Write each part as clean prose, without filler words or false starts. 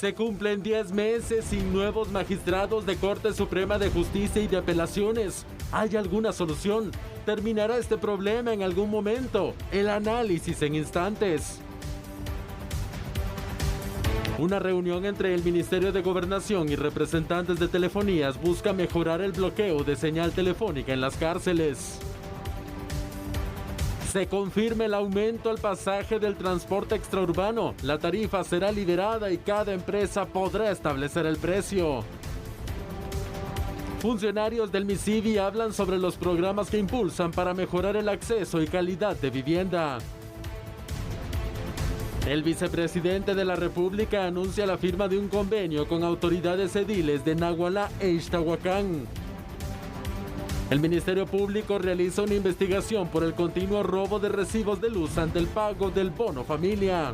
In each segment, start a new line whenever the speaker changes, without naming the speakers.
Se cumplen 10 meses sin nuevos magistrados de Corte Suprema de Justicia y de Apelaciones. ¿Hay alguna solución? ¿Terminará este problema en algún momento? El análisis en instantes. Una reunión entre el Ministerio de Gobernación y representantes de telefonías busca mejorar el bloqueo de señal telefónica en las cárceles. Se confirma el aumento al pasaje del transporte extraurbano. La tarifa será liberada y cada empresa podrá establecer el precio. Funcionarios del MISIVI hablan sobre los programas que impulsan para mejorar el acceso y calidad de vivienda. El vicepresidente de la República anuncia la firma de un convenio con autoridades ediles de Nagualá e Ixtahuacán. El Ministerio Público realiza una investigación por el continuo robo de recibos de luz ante el pago del bono familia.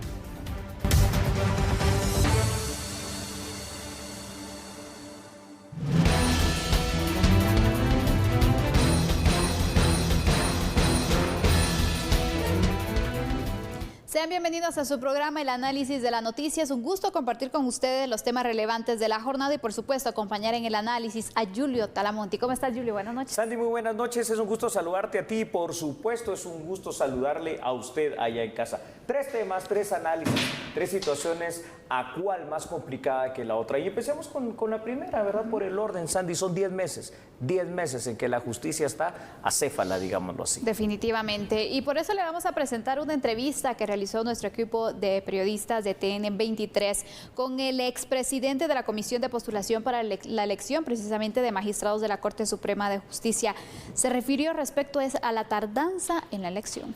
Sean bienvenidos a su programa El Análisis de la Noticia. Es un gusto compartir con ustedes los temas relevantes de la jornada y por supuesto acompañar en el análisis a Julio Talamonti. ¿Cómo estás, Julio? Buenas noches.
Sandy, muy buenas noches. Es un gusto saludarte a ti y por supuesto es un gusto saludarle a usted allá en casa. 3 temas, 3 análisis, 3 situaciones, a cuál más complicada que la otra. Y empecemos con la primera, ¿verdad? Por el orden, Sandy, son 10 meses en que la justicia está acéfala, digámoslo así.
Definitivamente. Y por eso le vamos a presentar una entrevista que realizó nuestro equipo de periodistas de TN23 con el expresidente de la Comisión de Postulación para la elección precisamente de magistrados de la Corte Suprema de Justicia. Se refirió respecto a la tardanza en la elección.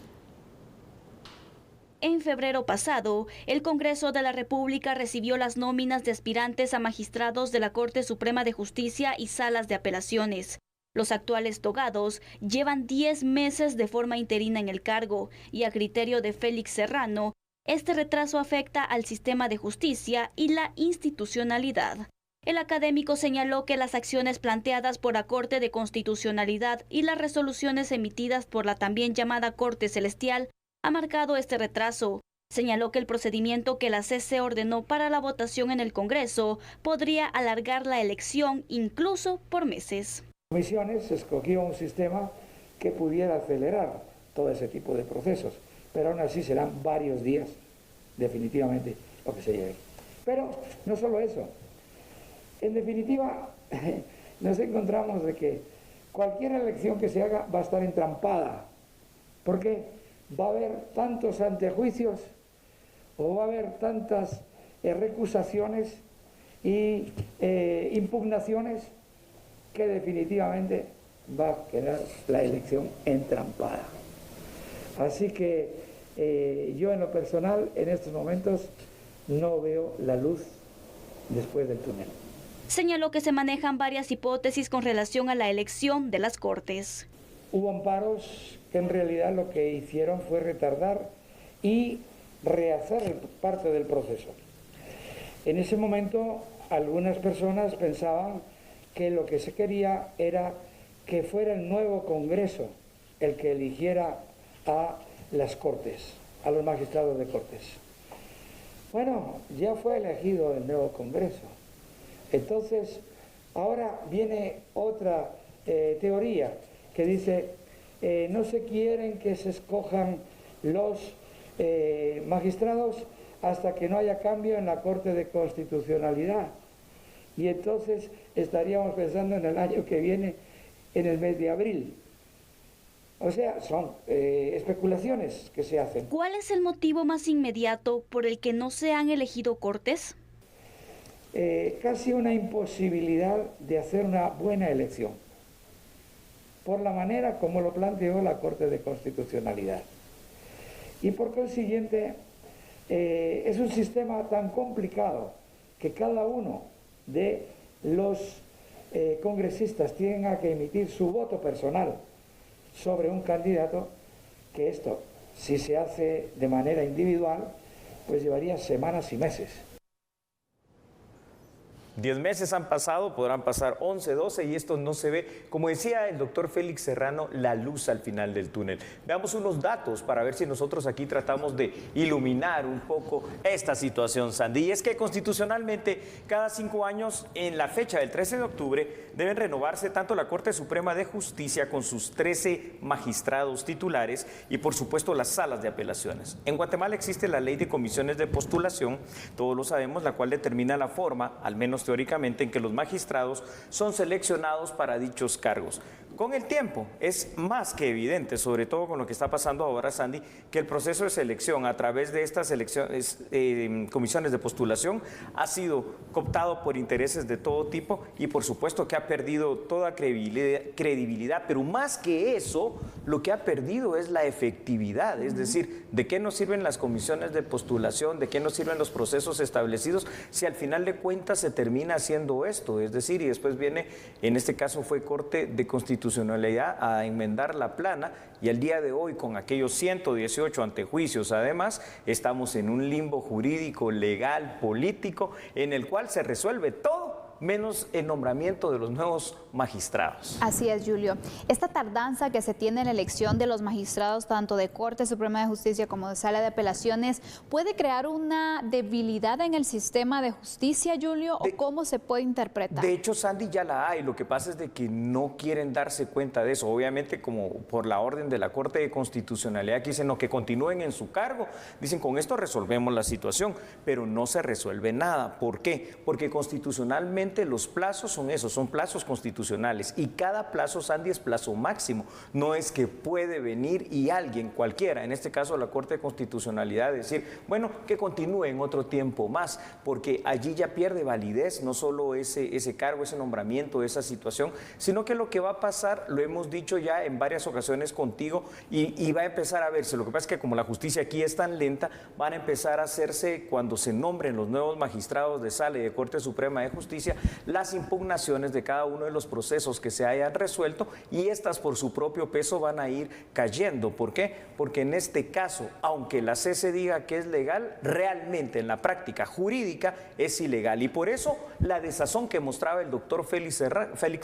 En febrero pasado, el Congreso de la República recibió las nóminas de aspirantes a magistrados de la Corte Suprema de Justicia y salas de apelaciones. Los actuales togados llevan 10 meses de forma interina en el cargo y a criterio de Félix Serrano, este retraso afecta al sistema de justicia y la institucionalidad. El académico señaló que las acciones planteadas por la Corte de Constitucionalidad y las resoluciones emitidas por la también llamada Corte Celestial ha marcado este retraso. Señaló que el procedimiento que la CC ordenó para la votación en el Congreso podría alargar la elección incluso por meses.
Comisiones escogió un sistema que pudiera acelerar todo ese tipo de procesos, pero aún así serán varios días, definitivamente, lo que se lleve. Pero no solo eso, en definitiva nos encontramos de que cualquier elección que se haga va a estar entrampada, porque va a haber tantos antejuicios o va a haber tantas recusaciones y impugnaciones que definitivamente va a quedar la elección entrampada. Así que yo en lo personal en estos momentos no veo la luz después del túnel.
Señaló que se manejan varias hipótesis con relación a la elección de las Cortes.
Hubo amparos que en realidad lo que hicieron fue retardar y rehacer parte del proceso. En ese momento algunas personas pensaban que lo que se quería era que fuera el nuevo Congreso el que eligiera a las Cortes, a los magistrados de Cortes. Bueno, ya fue elegido el nuevo Congreso. Entonces, ahora viene otra teoría que dice, no se quieren que se escojan los magistrados hasta que no haya cambio en la Corte de Constitucionalidad. Y entonces estaríamos pensando en el año que viene, en el mes de abril. O sea, son especulaciones que se hacen.
¿Cuál es el motivo más inmediato por el que no se han elegido Cortes?
Casi una imposibilidad de hacer una buena elección, por la manera como lo planteó la Corte de Constitucionalidad. Y por consiguiente, es un sistema tan complicado que cada uno de los congresistas tenga que emitir su voto personal sobre un candidato, que esto, si se hace de manera individual, pues llevaría semanas y meses.
10 meses han pasado, podrán pasar 11, 12 y esto no se ve, como decía el doctor Félix Serrano, la luz al final del túnel. Veamos unos datos para ver si nosotros aquí tratamos de iluminar un poco esta situación, Sandy. Y es que constitucionalmente cada 5 años, en la fecha del 13 de octubre, deben renovarse tanto la Corte Suprema de Justicia con sus 13 magistrados titulares y por supuesto las salas de apelaciones. En Guatemala existe la ley de comisiones de postulación, todos lo sabemos, la cual determina la forma, al menos teóricamente, en que los magistrados son seleccionados para dichos cargos. Con el tiempo es más que evidente, sobre todo con lo que está pasando ahora, Sandy, que el proceso de selección a través de estas comisiones de postulación ha sido cooptado por intereses de todo tipo y por supuesto que ha perdido toda credibilidad, pero más que eso, lo que ha perdido es la efectividad, es decir, ¿de qué nos sirven las comisiones de postulación? ¿De qué nos sirven los procesos establecidos si al final de cuentas se termina haciendo esto? Es decir, y después viene, en este caso fue Corte de Constitucionalidad a enmendar la plana y al día de hoy con aquellos 118 antejuicios además estamos en un limbo jurídico, legal, político en el cual se resuelve todo menos el nombramiento de los nuevos magistrados.
Así es, Julio. Esta tardanza que se tiene en la elección de los magistrados, tanto de Corte Suprema de Justicia como de Sala de Apelaciones, ¿puede crear una debilidad en el sistema de justicia, Julio, o cómo se puede interpretar?
De hecho, Sandy, ya la hay. Lo que pasa es de que no quieren darse cuenta de eso. Obviamente, como por la orden de la Corte de Constitucionalidad, que dicen no, que continúen en su cargo. Dicen, con esto resolvemos la situación, pero no se resuelve nada. ¿Por qué? Porque constitucionalmente los plazos son esos, son plazos constitucionales y cada plazo, Sandy, es plazo máximo. No es que puede venir y alguien, cualquiera, en este caso la Corte de Constitucionalidad, decir, bueno, que continúe en otro tiempo más, porque allí ya pierde validez no solo ese cargo, ese nombramiento, esa situación, sino que lo que va a pasar, lo hemos dicho ya en varias ocasiones contigo y va a empezar a verse. Lo que pasa es que como la justicia aquí es tan lenta, van a empezar a hacerse, cuando se nombren los nuevos magistrados de Sala y de Corte Suprema de Justicia, las impugnaciones de cada uno de los procesos que se hayan resuelto y estas por su propio peso van a ir cayendo. ¿Por qué? Porque en este caso, aunque la CC diga que es legal, realmente en la práctica jurídica es ilegal y por eso la desazón que mostraba el doctor Félix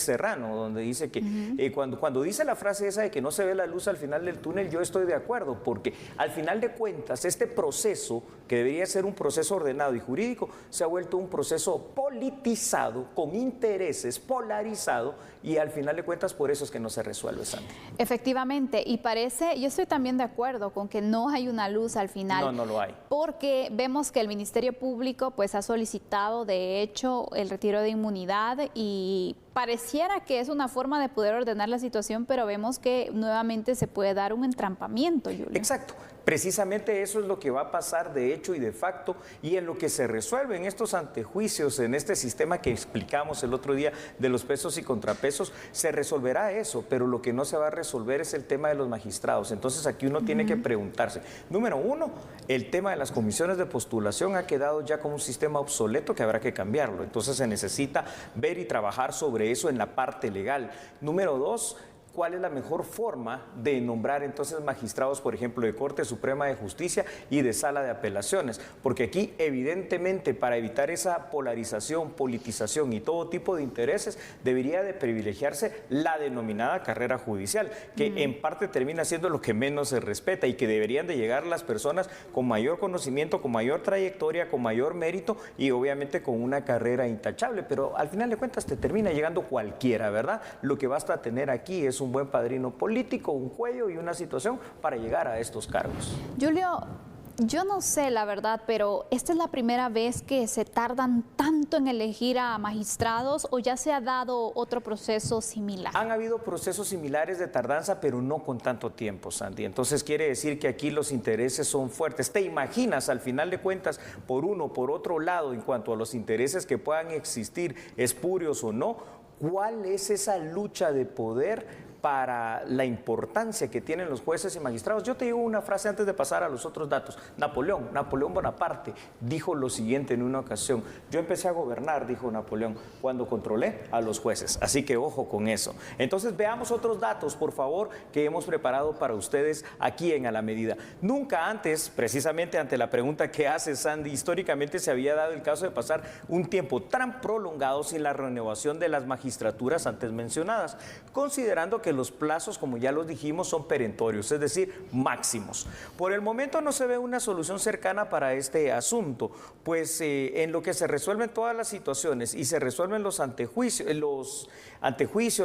Serrano, donde dice que cuando dice la frase esa de que no se ve la luz al final del túnel, yo estoy de acuerdo, porque al final de cuentas este proceso, que debería ser un proceso ordenado y jurídico, se ha vuelto un proceso politizado, con intereses, polarizado, y al final de cuentas por eso es que no se resuelve, Sandy.
Efectivamente, y parece, yo estoy también de acuerdo con que no hay una luz al final.
No, no lo hay.
Porque vemos que el Ministerio Público pues ha solicitado de hecho el retiro de inmunidad y pareciera que es una forma de poder ordenar la situación, pero vemos que nuevamente se puede dar un entrampamiento, Julio.
Exacto. Precisamente eso es lo que va a pasar de hecho y de facto, y en lo que se resuelven estos antejuicios, en este sistema que explicamos el otro día de los pesos y contrapesos, se resolverá eso, pero lo que no se va a resolver es el tema de los magistrados. Entonces aquí uno tiene que preguntarse, número uno, el tema de las comisiones de postulación ha quedado ya como un sistema obsoleto que habrá que cambiarlo, entonces se necesita ver y trabajar sobre eso en la parte legal. Número dos, ¿cuál es la mejor forma de nombrar entonces magistrados, por ejemplo, de Corte Suprema de Justicia y de Sala de Apelaciones? Porque aquí, evidentemente, para evitar esa polarización, politización y todo tipo de intereses, debería de privilegiarse la denominada carrera judicial, que en parte termina siendo lo que menos se respeta y que deberían de llegar las personas con mayor conocimiento, con mayor trayectoria, con mayor mérito y obviamente con una carrera intachable. Pero al final de cuentas te termina llegando cualquiera, ¿verdad? Lo que basta tener aquí es un buen padrino político, un cuello y una situación para llegar a estos cargos.
Julio, yo no sé la verdad, pero ¿esta es la primera vez que se tardan tanto en elegir a magistrados o ya se ha dado otro proceso similar?
Han habido procesos similares de tardanza, pero no con tanto tiempo, Sandy. Entonces quiere decir que aquí los intereses son fuertes. ¿Te imaginas, al final de cuentas, por uno, por otro lado, en cuanto a los intereses que puedan existir, espurios o no, cuál es esa lucha de poder para la importancia que tienen los jueces y magistrados. Yo te digo una frase antes de pasar a los otros datos. Napoleón Bonaparte dijo lo siguiente en una ocasión: yo empecé a gobernar, dijo Napoleón, cuando controlé a los jueces. Así que ojo con eso. Entonces veamos otros datos, por favor, que hemos preparado para ustedes aquí en A la Medida. Nunca antes, precisamente ante la pregunta que hace Sandy, históricamente se había dado el caso de pasar un tiempo tan prolongado sin la renovación de las magistraturas antes mencionadas, considerando que los plazos, como ya los dijimos, son perentorios, es decir, máximos. Por el momento no se ve una solución cercana para este asunto, pues en lo que se resuelven todas las situaciones y se resuelven los antejuicios,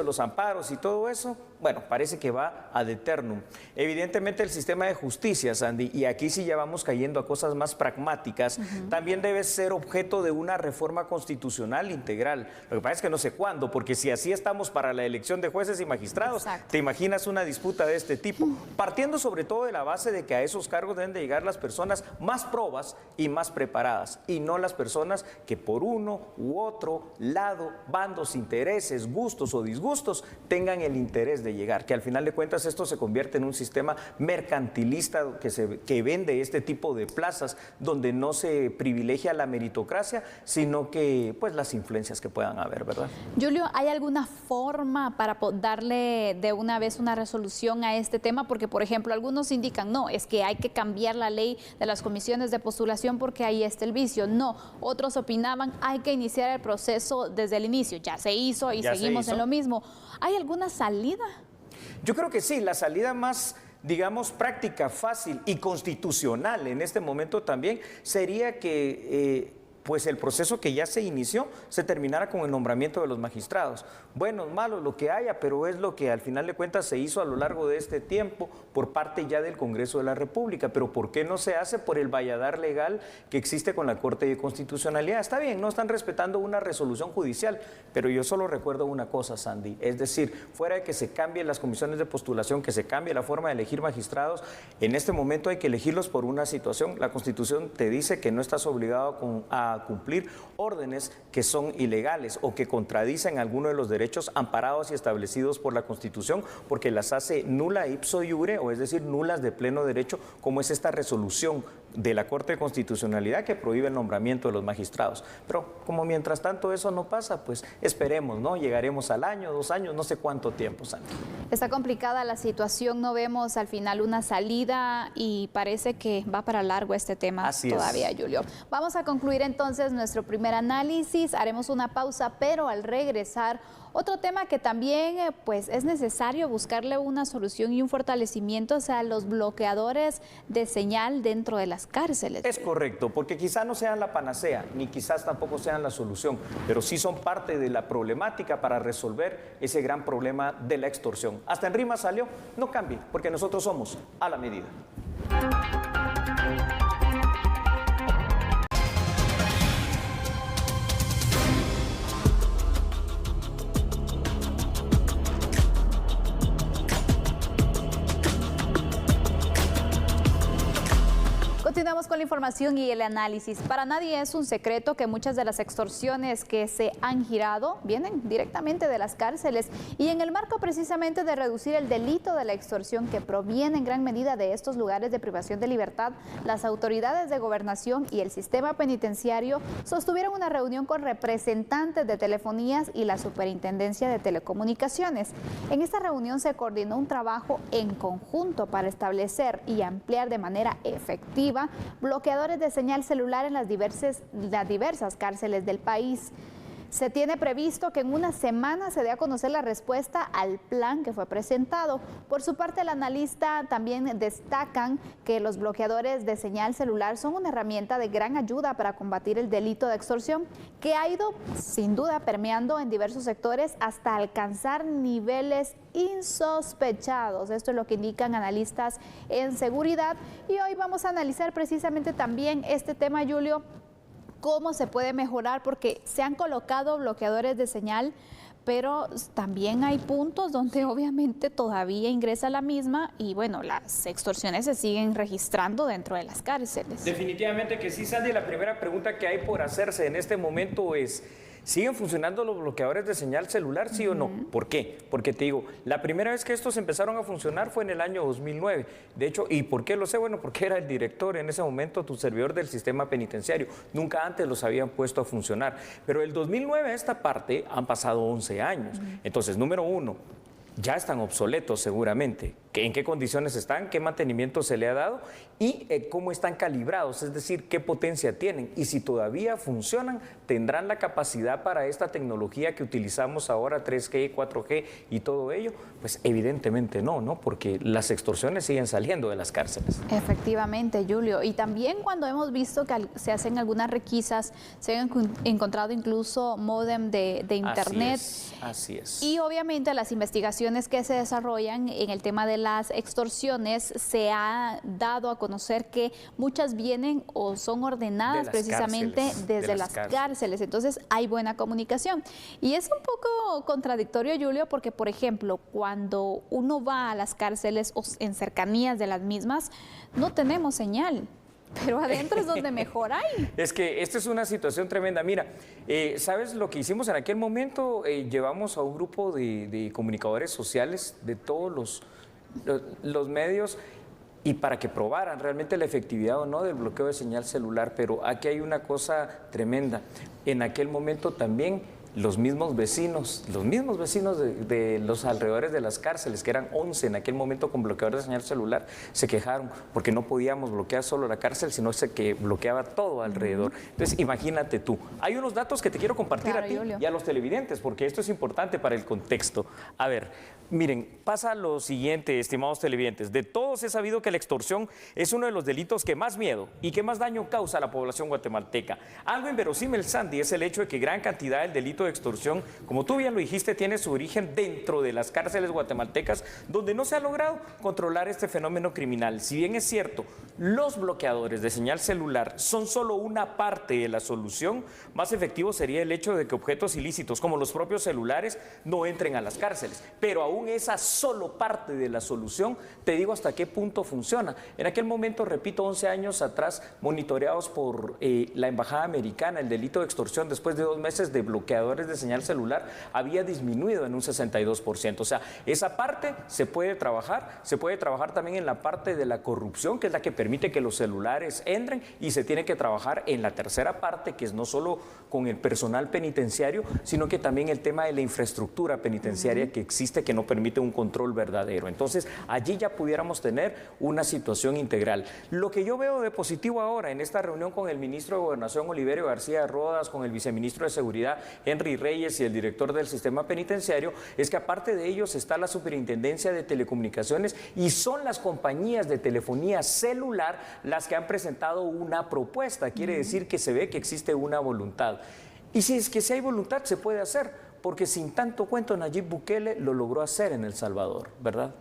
los amparos y todo eso, bueno, parece que va ad eternum. Evidentemente el sistema de justicia, Sandy, y aquí sí ya vamos cayendo a cosas más pragmáticas, también debe ser objeto de una reforma constitucional integral. Lo que pasa es que no sé cuándo, porque si así estamos para la elección de jueces y magistrados,
exacto,
¿te imaginas una disputa de este tipo? Partiendo sobre todo de la base de que a esos cargos deben de llegar las personas más probas y más preparadas, y no las personas que por uno u otro lado, bandos, intereses, gustos o disgustos, tengan el interés de llegar, que al final de cuentas esto se convierte en un sistema mercantilista que vende este tipo de plazas, donde no se privilegia la meritocracia, sino que pues las influencias que puedan haber, ¿verdad?
Julio, ¿hay alguna forma para darle de una vez una resolución a este tema? Porque, por ejemplo, algunos indican, no, es que hay que cambiar la ley de las comisiones de postulación porque ahí está el vicio. No, otros opinaban, hay que iniciar el proceso desde el inicio. Ya se hizo y seguimos en lo mismo. ¿Hay alguna salida?
Yo creo que sí, la salida más, digamos, práctica, fácil y constitucional en este momento también sería que pues el proceso que ya se inició se terminara con el nombramiento de los magistrados. Buenos, malos, lo que haya, pero es lo que al final de cuentas se hizo a lo largo de este tiempo por parte ya del Congreso de la República. Pero ¿por qué no se hace? Por el valladar legal que existe con la Corte de Constitucionalidad. Está bien, no están respetando una resolución judicial, pero yo solo recuerdo una cosa, Sandy, es decir, fuera de que se cambien las comisiones de postulación, que se cambie la forma de elegir magistrados, en este momento hay que elegirlos por una situación. La Constitución te dice que no estás obligado a cumplir órdenes que son ilegales o que contradicen alguno de los derechos amparados y establecidos por la Constitución, porque las hace nula ipso iure, o es decir, nulas de pleno derecho, como es esta resolución de la Corte de Constitucionalidad que prohíbe el nombramiento de los magistrados. Pero como mientras tanto eso no pasa, pues esperemos, ¿no? Llegaremos al año, 2 años, no sé cuánto tiempo, Sandy.
Está complicada la situación, no vemos al final una salida y parece que va para largo este tema todavía, Julio. Vamos a concluir entonces nuestro primer análisis, haremos una pausa, pero al regresar, otro tema que también pues es necesario buscarle una solución y un fortalecimiento a los bloqueadores de señal dentro de las cárceles.
Es correcto, porque quizás no sean la panacea, ni quizás tampoco sean la solución, pero sí son parte de la problemática para resolver ese gran problema de la extorsión. Hasta en rima salió, no cambie, porque nosotros somos A la Medida.
Continuamos con la información y el análisis. Para nadie es un secreto que muchas de las extorsiones que se han girado vienen directamente de las cárceles, y en el marco precisamente de reducir el delito de la extorsión, que proviene en gran medida de estos lugares de privación de libertad, las autoridades de gobernación y el sistema penitenciario sostuvieron una reunión con representantes de telefonías y la Superintendencia de Telecomunicaciones. En esta reunión se coordinó un trabajo en conjunto para establecer y ampliar de manera efectiva bloqueadores de señal celular en las diversas cárceles del país. Se tiene previsto que en una semana se dé a conocer la respuesta al plan que fue presentado. Por su parte, el analista también destacan que los bloqueadores de señal celular son una herramienta de gran ayuda para combatir el delito de extorsión, que ha ido sin duda permeando en diversos sectores hasta alcanzar niveles insospechados. Esto es lo que indican analistas en seguridad, y hoy vamos a analizar precisamente también este tema, Julio, cómo se puede mejorar, porque se han colocado bloqueadores de señal, pero también hay puntos donde obviamente todavía ingresa la misma y bueno, las extorsiones se siguen registrando dentro de las cárceles.
Definitivamente que sí, Sandy. La primera pregunta que hay por hacerse en este momento es: ¿Siguen funcionando los bloqueadores de señal celular, sí o no? ¿Por qué? Porque te digo, la primera vez que estos empezaron a funcionar fue en el año 2009. De hecho, ¿y por qué lo sé? Bueno, porque era el director en ese momento, tu servidor del sistema penitenciario. Nunca antes los habían puesto a funcionar. Pero del 2009 a esta parte han pasado 11 años. Entonces, número uno, ya están obsoletos seguramente. ¿En qué condiciones están? ¿Qué mantenimiento se le ha dado? Y cómo están calibrados, es decir, qué potencia tienen. Y si todavía funcionan, ¿tendrán la capacidad para esta tecnología que utilizamos ahora, 3G, 4G y todo ello? Pues evidentemente no, ¿no? Porque las extorsiones siguen saliendo de las cárceles.
Efectivamente, Julio. Y también cuando hemos visto que se hacen algunas requisas, se han encontrado incluso módem de internet.
Así es.
Y obviamente las investigaciones que se desarrollan en el tema de las extorsiones, se ha dado a conocer que muchas vienen o son ordenadas precisamente desde las cárceles. Entonces hay buena comunicación. Y es un poco contradictorio, Julio, porque por ejemplo, cuando uno va a las cárceles o en cercanías de las mismas, no tenemos señal. Pero adentro es donde mejor hay.
Es que esta es una situación tremenda. Mira, ¿sabes lo que hicimos en aquel momento? Llevamos a un grupo de comunicadores sociales de todos los medios y para que probaran realmente la efectividad o no del bloqueo de señal celular. Pero aquí hay una cosa tremenda. En aquel momento también los mismos vecinos de los alrededores de las cárceles, que eran 11 en aquel momento con bloqueadores de señal celular, se quejaron porque no podíamos bloquear solo la cárcel, sino que bloqueaba todo alrededor. Entonces, imagínate tú. Hay unos datos que te quiero compartir a ti y a los televidentes, porque esto es importante para el contexto. A ver, miren, pasa lo siguiente, estimados televidentes. De todos he sabido que la extorsión es uno de los delitos que más miedo y que más daño causa a la población guatemalteca. Algo inverosímil, Sandy, es el hecho de que gran cantidad del delito de extorsión, como tú bien lo dijiste, tiene su origen dentro de las cárceles guatemaltecas, donde no se ha logrado controlar este fenómeno criminal. Si bien es cierto, los bloqueadores de señal celular son solo una parte de la solución, más efectivo sería el hecho de que objetos ilícitos, como los propios celulares, no entren a las cárceles. Pero aún esa solo parte de la solución, te digo hasta qué punto funciona. En aquel momento, repito, 11 años atrás, monitoreados por la Embajada Americana, el delito de extorsión, después de 2 meses de bloqueadores de señal celular, había disminuido en un 62%. O sea, esa parte se puede trabajar también en la parte de la corrupción, que es la que permite que los celulares entren, y se tiene que trabajar en la tercera parte, que es no solo con el personal penitenciario, sino que también el tema de la infraestructura penitenciaria que existe, que no permite un control verdadero. Entonces, allí ya pudiéramos tener una situación integral. Lo que yo veo de positivo ahora en esta reunión con el ministro de Gobernación, Oliverio García Rodas, con el viceministro de Seguridad, Henry Reyes, y el director del sistema penitenciario, es que aparte de ellos está la Superintendencia de Telecomunicaciones y son las compañías de telefonía celular las que han presentado una propuesta. Quiere decir que se ve que existe una voluntad. Y si es que si hay voluntad, se puede hacer, porque sin tanto cuento Nayib Bukele lo logró hacer en El Salvador, ¿verdad?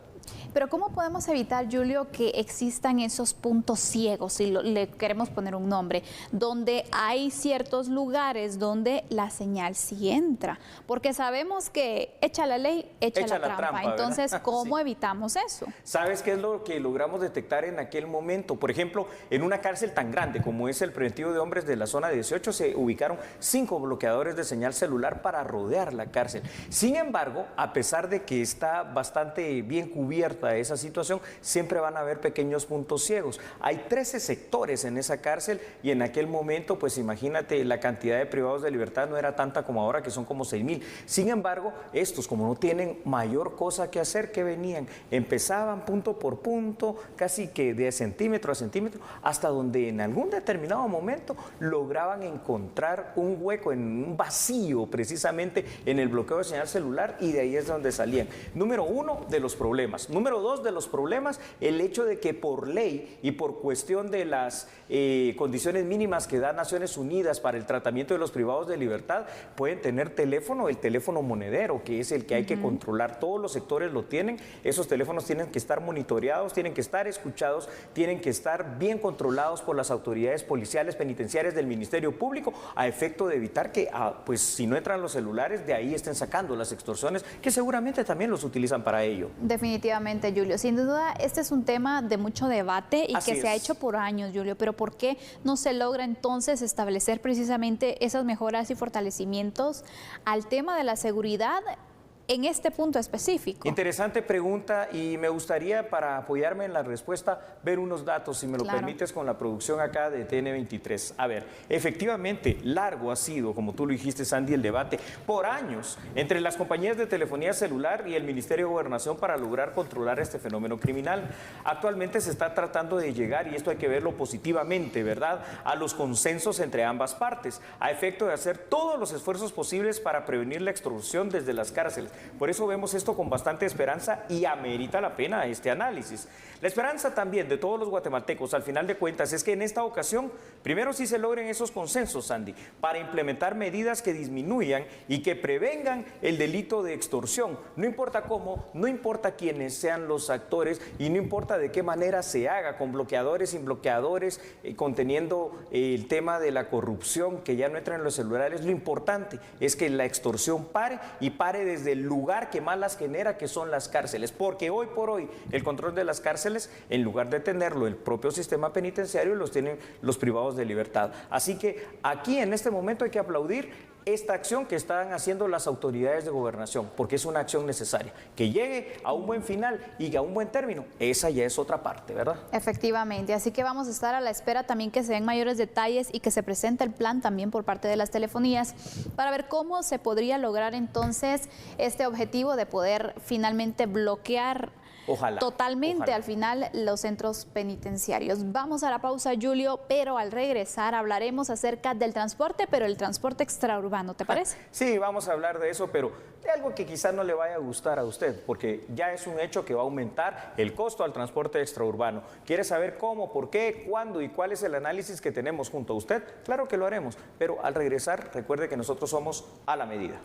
Pero ¿cómo podemos evitar, Julio, que existan esos puntos ciegos, si le queremos poner un nombre, donde hay ciertos lugares donde la señal sí entra? Porque sabemos que echa la ley, echa la trampa. Entonces, ¿cómo evitamos eso?
¿Sabes qué es lo que logramos detectar en aquel momento? Por ejemplo, en una cárcel tan grande como es el preventivo de hombres de la zona 18, se ubicaron 5 bloqueadores de señal celular para rodear la cárcel. Sin embargo, a pesar de que está bastante bien cubierta esa situación, siempre van a haber pequeños puntos ciegos. Hay 13 sectores en esa cárcel y en aquel momento, pues imagínate, la cantidad de privados de libertad no era tanta como ahora, que son como 6,000. Sin embargo, estos, como no tienen mayor cosa que hacer, que venían, empezaban punto por punto, casi que de centímetro a centímetro, hasta donde en algún determinado momento lograban encontrar un hueco, en un vacío, precisamente en el bloqueo de señal celular, y de ahí es donde salían. Número 1 de los problemas. Número 2 de los problemas, el hecho de que por ley y por cuestión de las condiciones mínimas que da Naciones Unidas para el tratamiento de los privados de libertad, pueden tener teléfono, el teléfono monedero, que es el que hay que controlar. Todos los sectores lo tienen. Esos teléfonos tienen que estar monitoreados, tienen que estar escuchados, tienen que estar bien controlados por las autoridades policiales, penitenciarias, del Ministerio Público, a efecto de evitar que, pues si no entran los celulares, de ahí estén sacando las extorsiones, que seguramente también los utilizan para ello.
Definitivamente. Efectivamente, Julio. Sin duda, este es un tema de mucho debate y que se ha hecho por años, Julio. Pero ¿por qué no se logra entonces establecer precisamente esas mejoras y fortalecimientos al tema de la seguridad en este punto específico?
Interesante pregunta y me gustaría, para apoyarme en la respuesta, ver unos datos, si me lo permites, con la producción acá de TN23. A ver, efectivamente, largo ha sido, como tú lo dijiste, Sandy, el debate por años entre las compañías de telefonía celular y el Ministerio de Gobernación para lograr controlar este fenómeno criminal. Actualmente se está tratando de llegar, y esto hay que verlo positivamente, ¿verdad?, a los consensos entre ambas partes, a efecto de hacer todos los esfuerzos posibles para prevenir la extorsión desde las cárceles. Por eso vemos esto con bastante esperanza y amerita la pena este análisis. La esperanza también de todos los guatemaltecos, al final de cuentas, es que en esta ocasión, primero sí se logren esos consensos, Sandy, para implementar medidas que disminuyan y que prevengan el delito de extorsión. No importa cómo, no importa quiénes sean los actores y no importa de qué manera se haga, con bloqueadores, sin bloqueadores, conteniendo el tema de la corrupción que ya no entra en los celulares. Lo importante es que la extorsión pare y pare desde el lugar que más las genera, que son las cárceles, porque hoy por hoy el control de las cárceles, en lugar de tenerlo el propio sistema penitenciario, los tienen los privados de libertad. Así que aquí en este momento hay que aplaudir esta acción que están haciendo las autoridades de gobernación, porque es una acción necesaria. Que llegue a un buen final y a un buen término, esa ya es otra parte, ¿verdad?
Efectivamente, así que vamos a estar a la espera también que se den mayores detalles y que se presente el plan también por parte de las telefonías para ver cómo se podría lograr entonces este objetivo de poder finalmente bloquear totalmente al final los centros penitenciarios. Vamos a la pausa, Julio, pero al regresar hablaremos acerca del transporte, pero el transporte extraurbano, ¿te parece?
Sí, vamos a hablar de eso, pero de algo que quizás no le vaya a gustar a usted, porque ya es un hecho que va a aumentar el costo al transporte extraurbano. ¿Quiere saber cómo, por qué, cuándo y cuál es el análisis que tenemos junto a usted? Claro que lo haremos, pero al regresar recuerde que nosotros somos a la medida.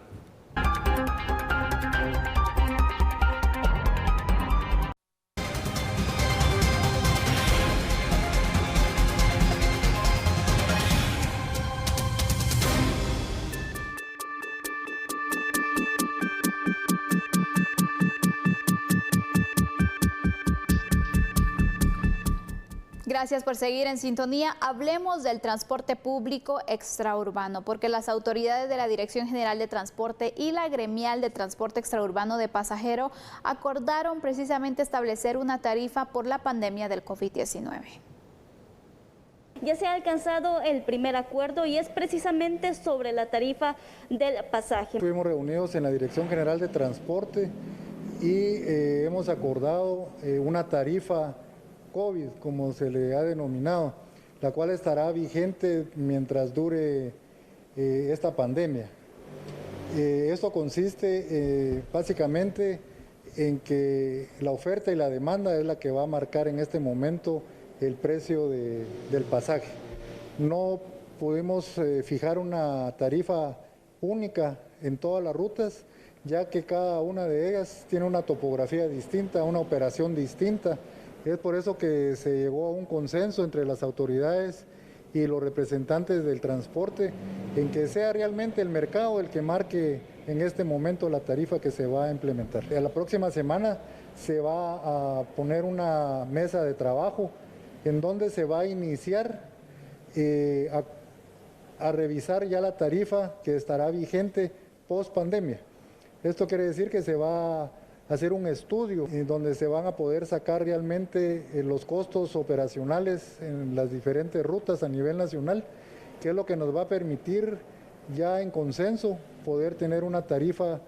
Gracias por seguir en sintonía. Hablemos del transporte público extraurbano, porque las autoridades de la Dirección General de Transporte y la Gremial de Transporte Extraurbano de Pasajero acordaron precisamente establecer una tarifa por la pandemia del COVID-19.
Ya se ha alcanzado el primer acuerdo y es precisamente sobre la tarifa del pasaje.
Estuvimos reunidos en la Dirección General de Transporte y hemos acordado una tarifa COVID, como se le ha denominado, la cual estará vigente mientras dure esta pandemia. Esto consiste básicamente en que la oferta y la demanda es la que va a marcar en este momento el precio del pasaje. No pudimos fijar una tarifa única en todas las rutas, ya que cada una de ellas tiene una topografía distinta, una operación distinta. Es por eso que se llegó a un consenso entre las autoridades y los representantes del transporte en que sea realmente el mercado el que marque en este momento la tarifa que se va a implementar. A la próxima semana se va a poner una mesa de trabajo en donde se va a iniciar a revisar ya la tarifa que estará vigente post pandemia. Esto quiere decir que se va a hacer un estudio en donde se van a poder sacar realmente los costos operacionales en las diferentes rutas a nivel nacional, que es lo que nos va a permitir ya en consenso poder tener una tarifa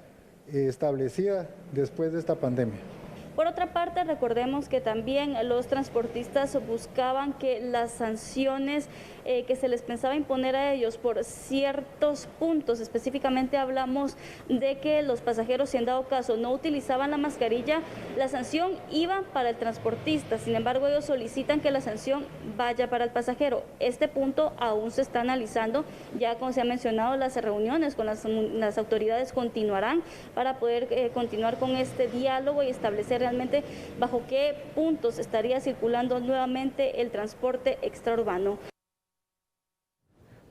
establecida después de esta pandemia.
Por otra parte, recordemos que también los transportistas buscaban que las sanciones que se les pensaba imponer a ellos por ciertos puntos, específicamente hablamos de que los pasajeros, si en dado caso no utilizaban la mascarilla, la sanción iba para el transportista. Sin embargo, ellos solicitan que la sanción vaya para el pasajero. Este punto aún se está analizando. Ya como se ha mencionado, las reuniones con las autoridades continuarán para poder continuar con este diálogo y establecer realmente bajo qué puntos estaría circulando nuevamente el transporte extraurbano.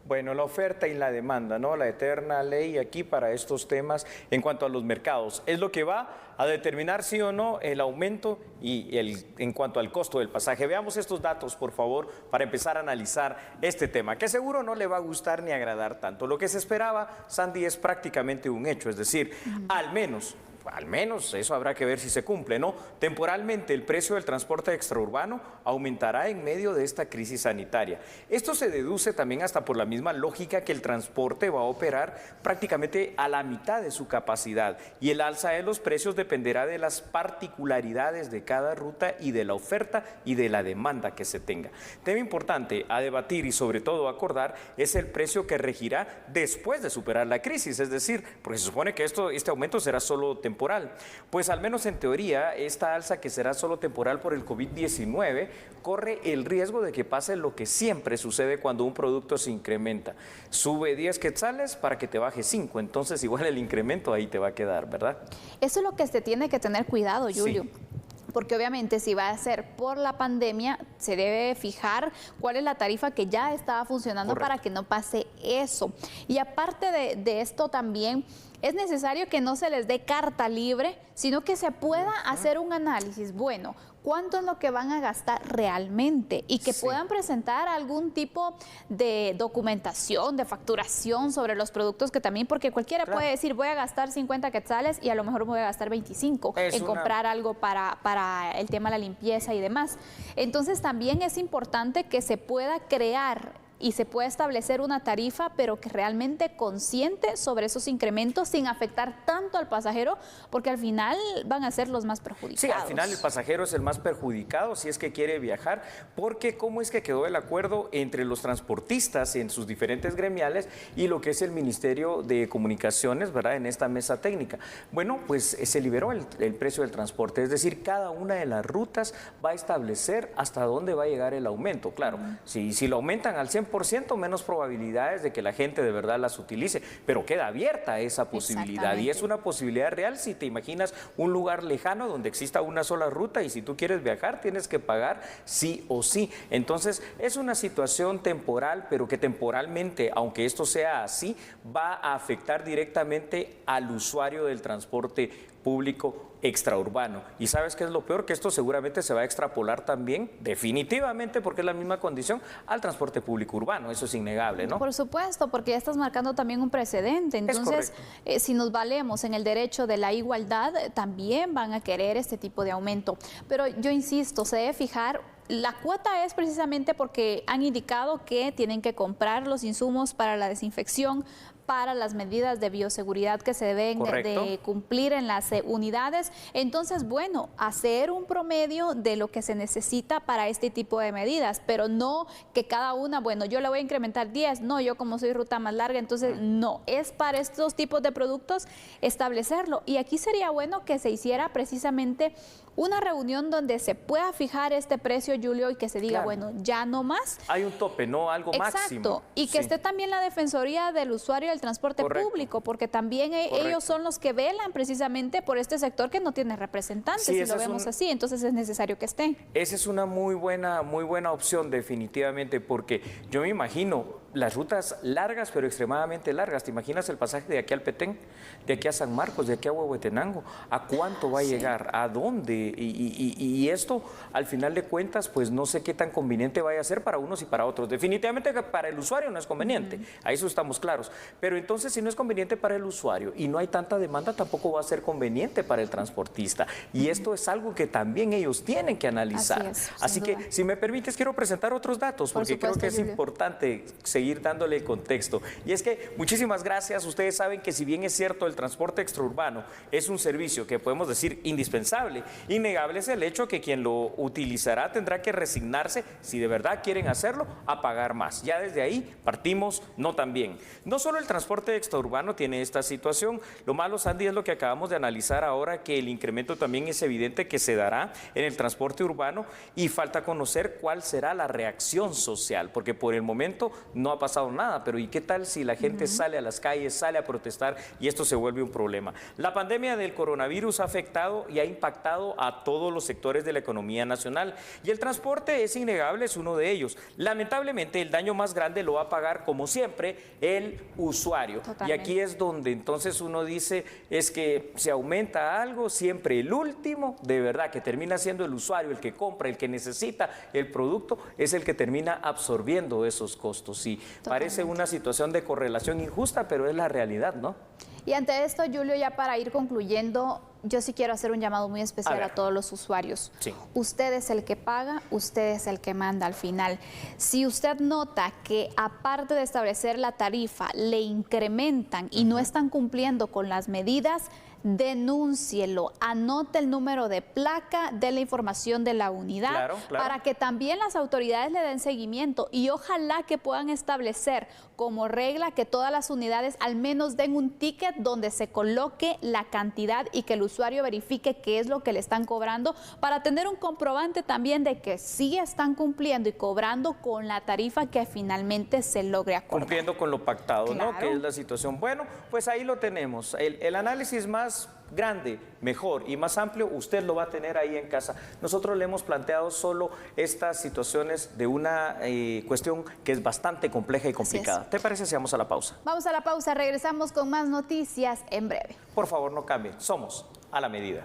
Bueno, la oferta y la demanda, ¿no? La eterna ley aquí para estos temas en cuanto a los mercados. Es lo que va a determinar sí o no el aumento en cuanto al costo del pasaje. Veamos estos datos, por favor, para empezar a analizar este tema, que seguro no le va a gustar ni agradar tanto. Lo que se esperaba, Sandy, es prácticamente un hecho, es decir, al menos eso habrá que ver si se cumple, ¿no? Temporalmente el precio del transporte extraurbano aumentará en medio de esta crisis sanitaria. Esto se deduce también hasta por la misma lógica que el transporte va a operar prácticamente a la mitad de su capacidad y el alza de los precios dependerá de las particularidades de cada ruta y de la oferta y de la demanda que se tenga. Tema importante a debatir y sobre todo acordar es el precio que regirá después de superar la crisis, es decir, porque se supone que este aumento será solo temporal. Pues al menos en teoría, esta alza que será solo temporal por el COVID-19 corre el riesgo de que pase lo que siempre sucede cuando un producto se incrementa. Sube 10 quetzales para que te baje 5, entonces igual el incremento ahí te va a quedar, ¿verdad?
Eso es lo que se tiene que tener cuidado, Julio. Sí. Porque obviamente si va a ser por la pandemia, se debe fijar cuál es la tarifa que ya estaba funcionando. Correcto. Para que no pase eso. Y aparte de esto también es necesario que no se les dé carta libre, sino que se pueda hacer un análisis. Bueno, ¿cuánto es lo que van a gastar realmente? Y que puedan presentar algún tipo de documentación, de facturación sobre los productos que también, porque cualquiera puede decir, voy a gastar 50 quetzales y a lo mejor voy a gastar 25 en comprar algo para el tema de la limpieza y demás. Entonces también es importante que se pueda crear y se puede establecer una tarifa, pero que realmente consciente sobre esos incrementos sin afectar tanto al pasajero, porque al final van a ser los más perjudicados.
Sí, al final el pasajero es el más perjudicado si es que quiere viajar, porque ¿cómo es que quedó el acuerdo entre los transportistas en sus diferentes gremiales y lo que es el Ministerio de Comunicaciones, ¿verdad?, en esta mesa técnica? Bueno, pues se liberó el precio del transporte, es decir, cada una de las rutas va a establecer hasta dónde va a llegar el aumento. Claro, si lo aumentan al 100%, menos probabilidades de que la gente de verdad las utilice, pero queda abierta esa posibilidad y es una posibilidad real si te imaginas un lugar lejano donde exista una sola ruta y si tú quieres viajar tienes que pagar sí o sí. Entonces es una situación temporal, pero que temporalmente, aunque esto sea así, va a afectar directamente al usuario del transporte público extraurbano. ¿Y sabes qué es lo peor? Que esto seguramente se va a extrapolar también, definitivamente, porque es la misma condición, al transporte público urbano. Eso es innegable, ¿no?
Por supuesto, porque ya estás marcando también un precedente. Entonces, si nos valemos en el derecho de la igualdad, también van a querer este tipo de aumento. Pero yo insisto, se debe fijar. La cuota es precisamente porque han indicado que tienen que comprar los insumos para la desinfección, para las medidas de bioseguridad que se deben de cumplir en las unidades. Entonces, bueno, hacer un promedio de lo que se necesita para este tipo de medidas, pero no que cada una, bueno, yo le voy a incrementar 10, no, yo como soy ruta más larga, entonces no, es para estos tipos de productos establecerlo. Y aquí sería bueno que se hiciera precisamente una reunión donde se pueda fijar este precio, Julio, y que se diga, bueno, ya no más.
Hay un tope, ¿no? Algo máximo.
Exacto, y que esté también la Defensoría del Usuario del Transporte Público, porque también ellos son los que velan precisamente por este sector que no tiene representantes, si lo vemos así, entonces es necesario que estén.
Esa es una muy buena opción, definitivamente, porque yo me imagino las rutas largas, pero extremadamente largas. ¿Te imaginas el pasaje de aquí al Petén, de aquí a San Marcos, de aquí a Huehuetenango? ¿A cuánto va a llegar? ¿A dónde? Y esto, al final de cuentas, pues no sé qué tan conveniente vaya a ser para unos y para otros. Definitivamente que para el usuario no es conveniente, a eso estamos claros. Pero entonces, si no es conveniente para el usuario y no hay tanta demanda, tampoco va a ser conveniente para el transportista. Y esto es algo que también ellos tienen que analizar. Así que, si me permites, quiero presentar otros datos, porque creo que es importante seguir dándole contexto. Y es que muchísimas gracias. Ustedes saben que si bien es cierto el transporte extraurbano es un servicio que podemos decir indispensable, innegable es el hecho que quien lo utilizará tendrá que resignarse, si de verdad quieren hacerlo, a pagar más. Ya desde ahí partimos no tan bien. No solo el transporte extraurbano tiene esta situación, lo malo, Sandy, es lo que acabamos de analizar ahora, que el incremento también es evidente que se dará en el transporte urbano y falta conocer cuál será la reacción social, porque por el momento no no ha pasado nada, pero ¿y qué tal si la gente sale a las calles, sale a protestar y esto se vuelve un problema? La pandemia del coronavirus ha afectado y ha impactado a todos los sectores de la economía nacional y el transporte es innegable, es uno de ellos. Lamentablemente el daño más grande lo va a pagar, como siempre, el usuario.
Totalmente.
Y aquí es donde entonces uno dice, es que se aumenta algo, siempre el último, de verdad, que termina siendo el usuario, el que compra, el que necesita el producto, es el que termina absorbiendo esos costos. Sí, parece una situación de correlación injusta, pero es la realidad, ¿no?
Y ante esto, Julio, ya para ir concluyendo, yo sí quiero hacer un llamado muy especial a todos los usuarios.
Sí.
Usted es el que paga, usted es el que manda al final. Si usted nota que aparte de establecer la tarifa, le incrementan y no están cumpliendo con las medidas, denúncielo, anote el número de placa, dé la información de la unidad,
Claro.
para que también las autoridades le den seguimiento y ojalá que puedan establecer como regla que todas las unidades al menos den un ticket donde se coloque la cantidad y que el usuario verifique qué es lo que le están cobrando para tener un comprobante también de que sí están cumpliendo y cobrando con la tarifa que finalmente se logre acordar.
Cumpliendo con lo pactado,
Claro.
¿no? Que es la situación. Bueno, pues ahí lo tenemos. El análisis más grande, mejor y más amplio, usted lo va a tener ahí en casa. Nosotros le hemos planteado solo estas situaciones de una cuestión que es bastante compleja y complicada. ¿Te parece si vamos a la pausa?
Vamos a la pausa, regresamos con más noticias en breve.
Por favor, no cambien. Somos A la Medida.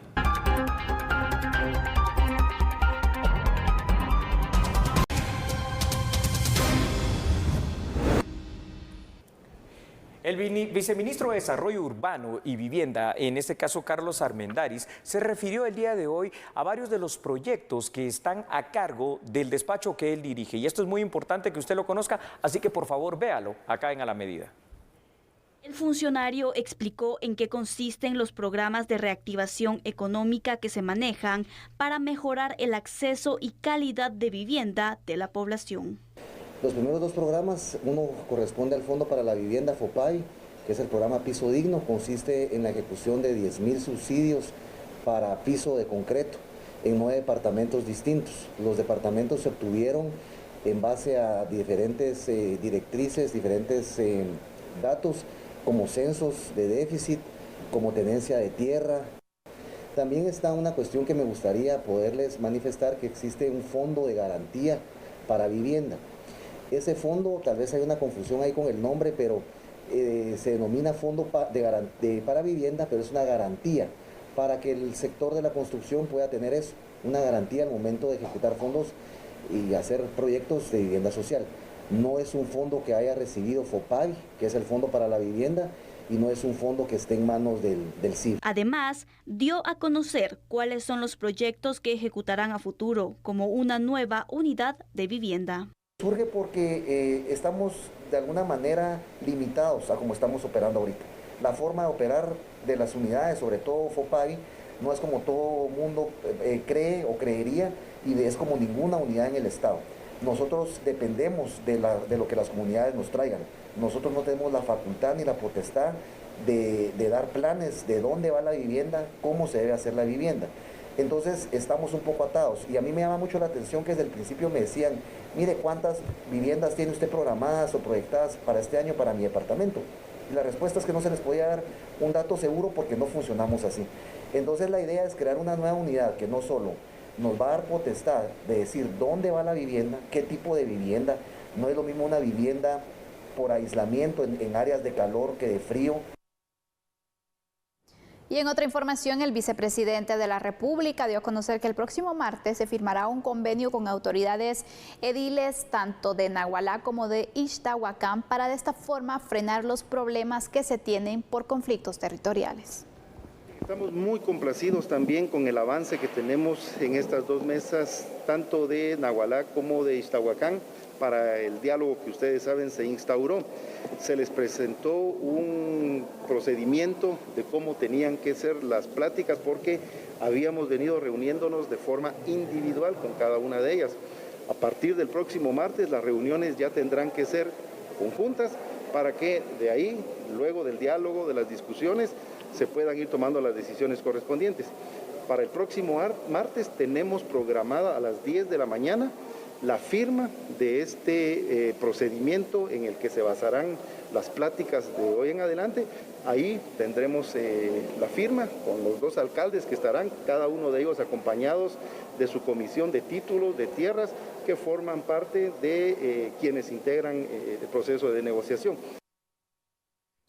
El viceministro de Desarrollo Urbano y Vivienda, en este caso Carlos Armendáriz, se refirió el día de hoy a varios de los proyectos que están a cargo del despacho que él dirige. Y esto es muy importante que usted lo conozca, así que por favor véalo acá en A la Medida.
El funcionario explicó en qué consisten los programas de reactivación económica que se manejan para mejorar el acceso y calidad de vivienda de la población.
Los primeros dos programas, uno corresponde al Fondo para la Vivienda FOPAI, que es el programa Piso Digno, consiste en la ejecución de 10.000 subsidios para piso de concreto en 9 departamentos distintos. Los departamentos se obtuvieron en base a diferentes directrices, diferentes datos, como censos de déficit, como tenencia de tierra. También está una cuestión que me gustaría poderles manifestar, que existe un fondo de garantía para vivienda. Ese fondo, tal vez hay una confusión ahí con el nombre, pero se denomina Fondo para Vivienda, pero es una garantía para que el sector de la construcción pueda tener eso, una garantía al momento de ejecutar fondos y hacer proyectos de vivienda social. No es un fondo que haya recibido FOPAI, que es el Fondo para la Vivienda, y no es un fondo que esté en manos del CIF.
Además, dio a conocer cuáles son los proyectos que ejecutarán a futuro, como una nueva unidad de vivienda.
Surge porque estamos de alguna manera limitados a cómo estamos operando ahorita. La forma de operar de las unidades, sobre todo FOPAI, no es como todo mundo cree o creería, y es como ninguna unidad en el Estado. Nosotros dependemos de lo que las comunidades nos traigan. Nosotros no tenemos la facultad ni la potestad de dar planes de dónde va la vivienda, cómo se debe hacer la vivienda. Entonces estamos un poco atados, y a mí me llama mucho la atención que desde el principio me decían, mire, ¿cuántas viviendas tiene usted programadas o proyectadas para este año para mi departamento? Y la respuesta es que no se les podía dar un dato seguro porque no funcionamos así. Entonces la idea es crear una nueva unidad que no solo nos va a dar potestad de decir dónde va la vivienda, qué tipo de vivienda. No es lo mismo una vivienda por aislamiento en áreas de calor que de frío.
Y en otra información, el vicepresidente de la República dio a conocer que el próximo martes se firmará un convenio con autoridades ediles tanto de Nagualá como de Ixtahuacán para de esta forma frenar los problemas que se tienen por conflictos territoriales.
Estamos muy complacidos también con el avance que tenemos en estas dos mesas, tanto de Nagualá como de Ixtahuacán, para el diálogo que ustedes saben se instauró. Se les presentó un procedimiento de cómo tenían que ser las pláticas, porque habíamos venido reuniéndonos de forma individual con cada una de ellas. A partir del próximo martes las reuniones ya tendrán que ser conjuntas para que de ahí, luego del diálogo, de las discusiones, se puedan ir tomando las decisiones correspondientes. Para el próximo martes tenemos programada a las 10 de la mañana la firma de este procedimiento en el que se basarán las pláticas de hoy en adelante. Ahí tendremos la firma con los 2 alcaldes que estarán, cada uno de ellos acompañados de su comisión de títulos de tierras que forman parte de quienes integran el proceso de negociación.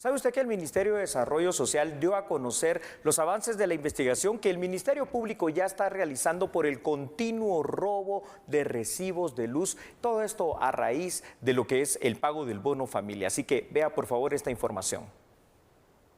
¿Sabe usted que el Ministerio de Desarrollo Social dio a conocer los avances de la investigación que el Ministerio Público ya está realizando por el continuo robo de recibos de luz? Todo esto a raíz de lo que es el pago del bono familia. Así que vea por favor esta información.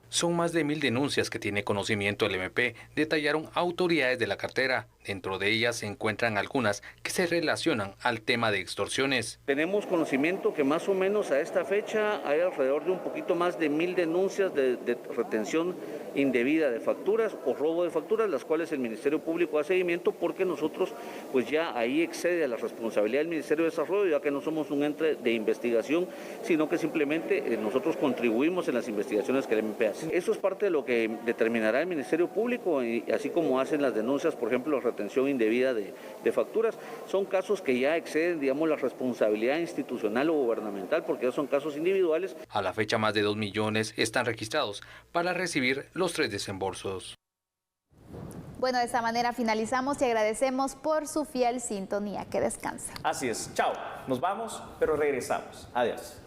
Son más de 1000 denuncias que tiene conocimiento el MP, detallaron autoridades de la cartera. Dentro de ellas se encuentran algunas que se relacionan al tema de extorsiones.
Tenemos conocimiento que más o menos a esta fecha hay alrededor de un poquito más de 1000 denuncias de retención indebida de facturas o robo de facturas, las cuales el Ministerio Público hace seguimiento porque nosotros pues ya ahí excede a la responsabilidad del Ministerio de Desarrollo, ya que no somos un ente de investigación, sino que simplemente nosotros contribuimos en las investigaciones que el MP hace. Eso es parte de lo que determinará el Ministerio Público, y así como hacen las denuncias, por ejemplo, la retención indebida de facturas, son casos que ya exceden, digamos, la responsabilidad institucional o gubernamental, porque ya son casos individuales.
A la fecha, más de 2 millones están registrados para recibir los 3 desembolsos.
Bueno, de esta manera finalizamos y agradecemos por su fiel sintonía. Que descanse.
Así es. Chao. Nos vamos, pero regresamos. Adiós.